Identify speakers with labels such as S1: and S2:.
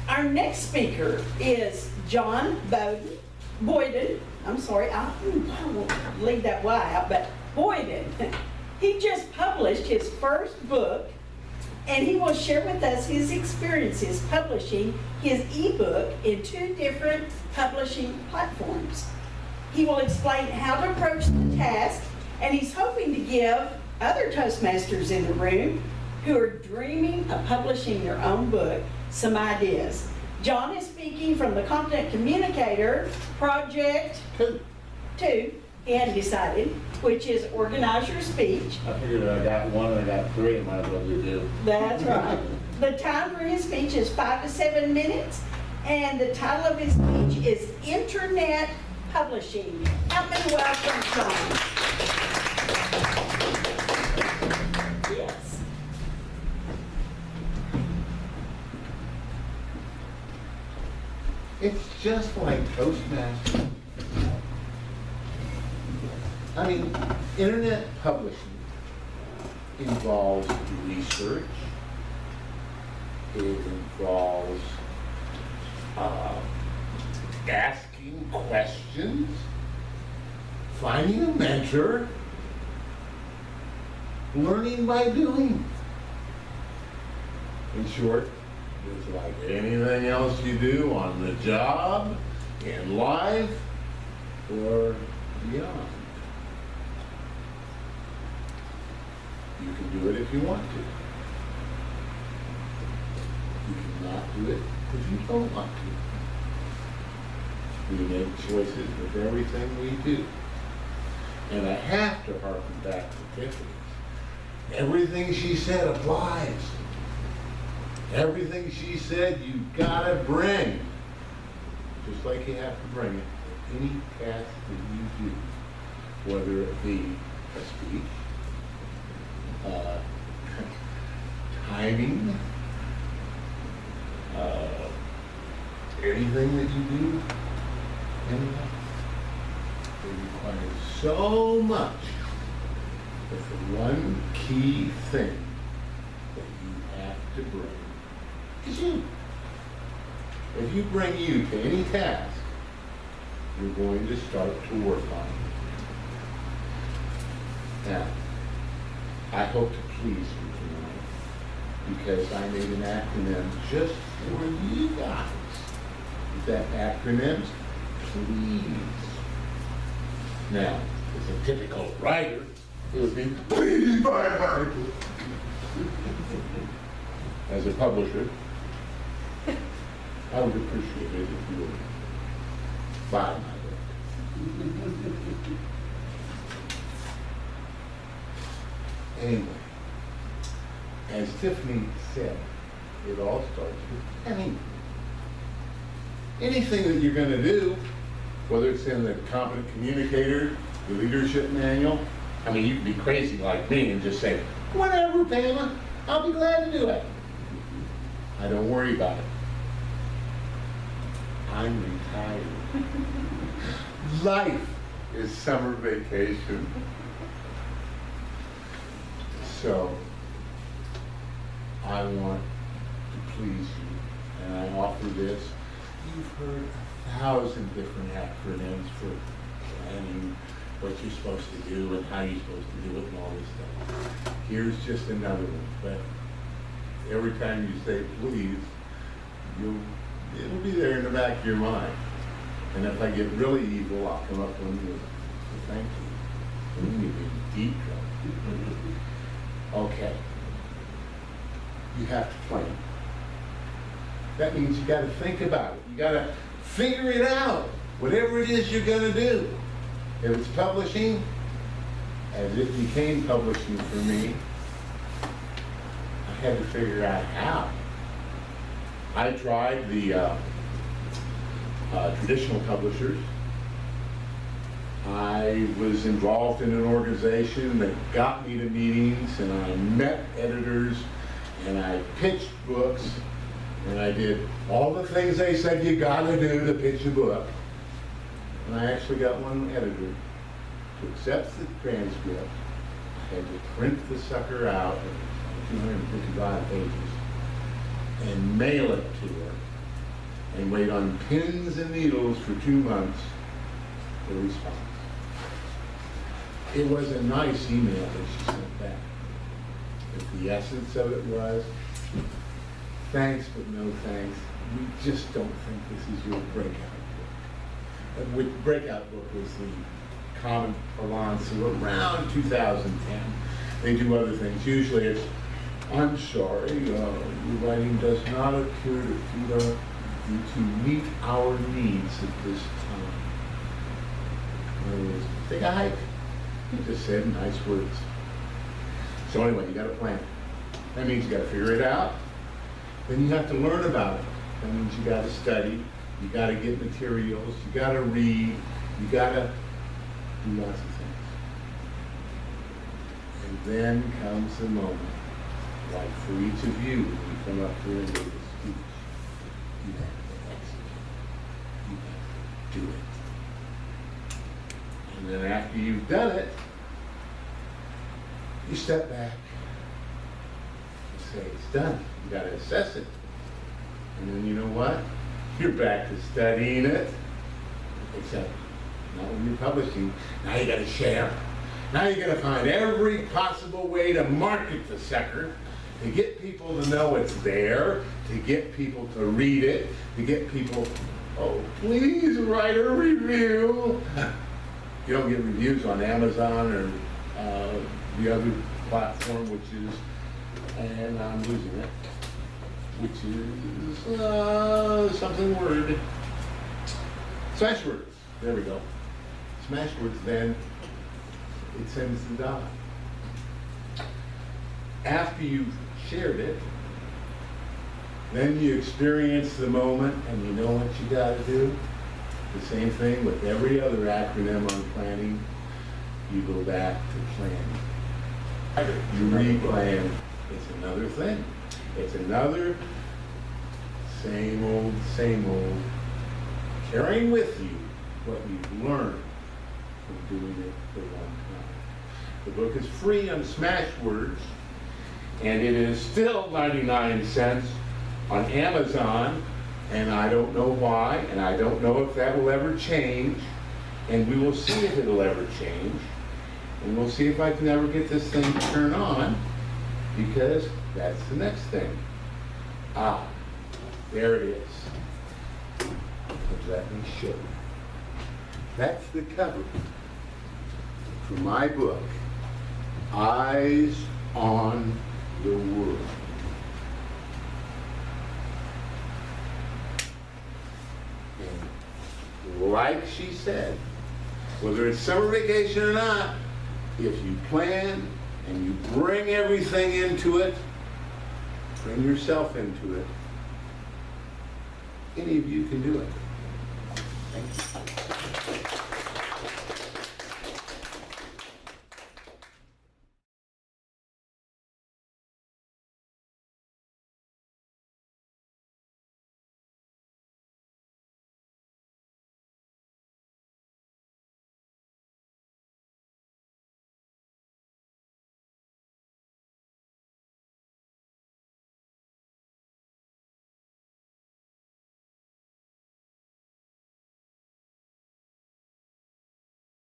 S1: Our next speaker is John Boyden. I'm sorry, I won't leave that Y out, but Boyden. He just published his first book, and he will share with us his experiences publishing his ebook in 2 different publishing platforms. He will explain how to approach the task, and he's hoping to give other Toastmasters in the room who are dreaming of publishing their own book some ideas. John is speaking from the Competent Communicator Project 2, he hadn't decided, which is Organize Your Speech.
S2: I figured I got 1 and I got 3, I might as well do.
S1: That's right. The time for his speech is 5 to 7 minutes, and the title of his speech is Internet Publishing. Help me welcome John. Yes.
S3: It's just like Toastmaster. I mean, internet publishing involves research. It involves asking questions, finding a mentor, learning by doing. In short, it's like anything else you do on the job, in life, or beyond. You can do it if you want to. You cannot do it if you don't want to. We make choices with everything we do. And I have to harken back to Tiffany. Everything she said applies. Everything she said you gotta bring. Just like you have to bring it to any task that you do. Whether it be a speech, timing, anything that you do in life. It requires so much. But the one key thing that you have to bring is you. If you bring you to any task, you're going to start to work on it. Now, I hope to please you tonight because I made an acronym just for you guys. That acronym's please. Now, as a typical writer, it would be please buy my book. As a publisher, I would appreciate it if you would buy my book. Anyway, as Tiffany said, it all starts with anything that you're going to do, whether it's in the Competent Communicator, the Leadership Manual. I mean, you can be crazy like me and just say, whatever, Pamela, I'll be glad to do it. I don't worry about it. I'm retired. Life is summer vacation. So, I want to please you, and I offer this. You've heard 1,000 different acronyms for planning what you're supposed to do and how you're supposed to do it and all this stuff. Here's just another one, but every time you say please, it'll be there in the back of your mind. And if I get really evil, I'll come up with you. Thank you. Then you'll be in deep trouble. Okay. You have to plan. That means you got to think about it. You got to figure it out. Whatever it is you're going to do. If it's publishing, as it became publishing for me, I had to figure out how. I tried the traditional publishers. I was involved in an organization that got me to meetings, and I met editors, and I pitched books, and I did all the things they said you gotta do to pitch a book. And I actually got one editor to accept the transcript. I had to print the sucker out, 255 pages, and mail it to her. and wait on pins and needles for 2 months for a response. It was a nice email that she sent back. But the essence of it was, thanks but no thanks. We just don't think this is your breakout book. And with breakout book was the common parlance of around 2010. They do other things. Usually it's, I'm sorry, your writing does not appear to meet our needs at this time. In other words, take a hike. You just said nice words. So anyway, you got a plan. That means you got to figure it out. Then you have to learn about it. That means you got to study. You got to get materials. You got to read. You got to do lots of things. And then comes the moment, like for each of you, when you come up here and give a speech, you have to execute. You have to do it. And then after you've done it, you step back and say, it's done. You got to assess it. And then you know what? You're back to studying it. Except not when you're publishing. Now you got to share. Now you got to find every possible way to market the sucker, to get people to know it's there, to get people to read it, to get people, oh, please write a review. You don't get reviews on Amazon or the other platform, which is, and I'm losing it, which is something word. Smashwords. There we go. Smashwords, then it sends the dot. After you've shared it, then you experience the moment and you know what you got to do. The same thing with every other acronym on planning. You go back to planning. You replan. It's another thing. It's another same old, carrying with you what you've learned from doing it for a long time. The book is free on Smashwords, and it is still 99 cents on Amazon, and I don't know why, and I don't know if that will ever change, and we will see if it'll ever change, and we'll see if I can ever get this thing to turn on, because that's the next thing. Ah, there it is. Let me show you. That's the cover for my book, Eyes on the World. And like she said, whether it's summer vacation or not, if you plan and you bring everything into it, bring yourself into it, any of you can do it. Thank you.